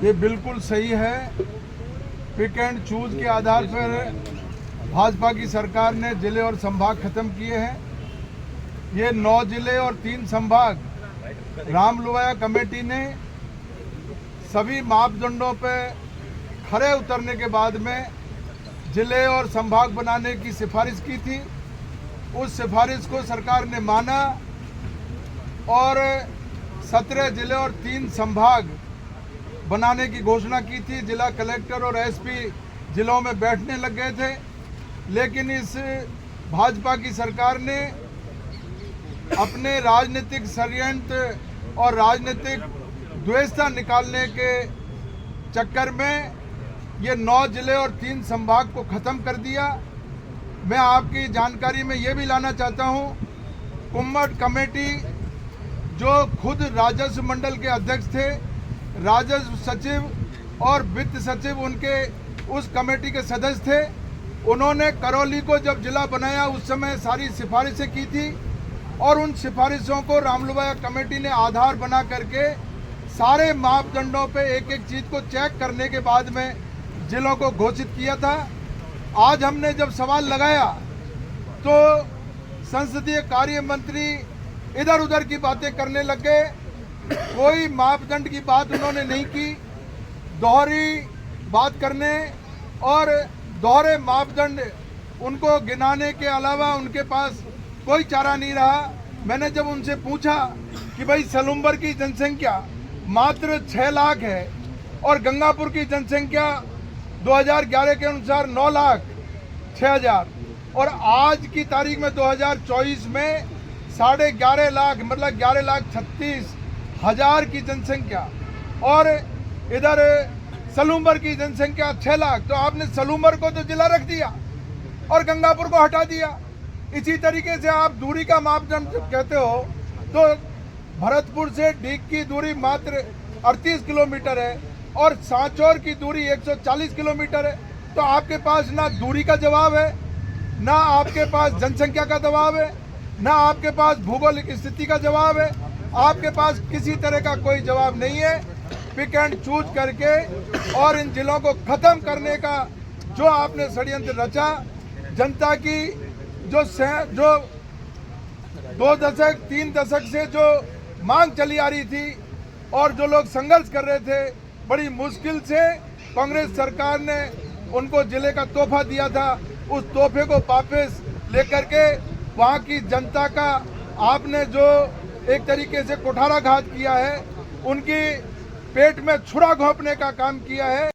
ये बिल्कुल सही है। पिक एंड चूज के आधार पर भाजपा की सरकार ने जिले और संभाग खत्म किए हैं। ये 9 जिले और 3 संभाग रामलुवाया कमेटी ने सभी मापदंडों पे खरे उतरने के बाद में जिले और संभाग बनाने की सिफारिश की थी। उस सिफारिश को सरकार ने माना और 17 जिले और 3 संभाग बनाने की घोषणा की थी। जिला कलेक्टर और एसपी जिलों में बैठने लग गए थे, लेकिन इस भाजपा की सरकार ने अपने राजनीतिक षड्यंत्र और राजनीतिक द्वेषता निकालने के चक्कर में ये 9 जिले और 3 संभाग को ख़त्म कर दिया। मैं आपकी जानकारी में ये भी लाना चाहता हूँ, कुम्मट कमेटी जो खुद राजस्व मंडल के अध्यक्ष थे, राजस्व सचिव और वित्त सचिव उनके उस कमेटी के सदस्य थे, उन्होंने करौली को जब जिला बनाया उस समय सारी सिफारिशें की थी और उन सिफारिशों को रामलुवाया कमेटी ने आधार बना करके सारे मापदंडों पे एक एक चीज़ को चेक करने के बाद में जिलों को घोषित किया था। आज हमने जब सवाल लगाया तो संसदीय कार्य मंत्री इधर उधर की बातें करने लग गए। कोई मापदंड की बात उन्होंने नहीं की। दोहरी बात करने और दोहरे मापदंड उनको गिनाने के अलावा उनके पास कोई चारा नहीं रहा। मैंने जब उनसे पूछा कि भाई सलूम्बर की जनसंख्या मात्र 6 लाख है और गंगापुर की जनसंख्या 2011 के अनुसार 9,06,000 और आज की तारीख में 2024 में 11.5 लाख मतलब 11,36,000 की जनसंख्या और इधर सलूम्बर की जनसंख्या 6 लाख। तो आपने सलूम्बर को तो जिला रख दिया और गंगापुर को हटा दिया। इसी तरीके से आप दूरी का मापदंड कहते हो तो भरतपुर से डीग की दूरी मात्र 38 किलोमीटर है और सांचौर की दूरी 140 किलोमीटर है। तो आपके पास ना दूरी का जवाब है, ना आपके पास जनसंख्या का जवाब है, ना आपके पास भौगोलिक स्थिति का जवाब है। आपके पास किसी तरह का कोई जवाब नहीं है। पिक एंड चूज करके और इन जिलों को खत्म करने का जो आपने षड्यंत्र रचा, जनता की जो 2 दशक 3 दशक से जो मांग चली आ रही थी और जो लोग संघर्ष कर रहे थे, बड़ी मुश्किल से कांग्रेस सरकार ने उनको जिले का तोहफा दिया था। उस तोहफे को वापस लेकर के वहाँ की जनता का आपने जो एक तरीके से कुठाराघात किया है, उनकी पेट में छुरा घोंपने का काम किया है।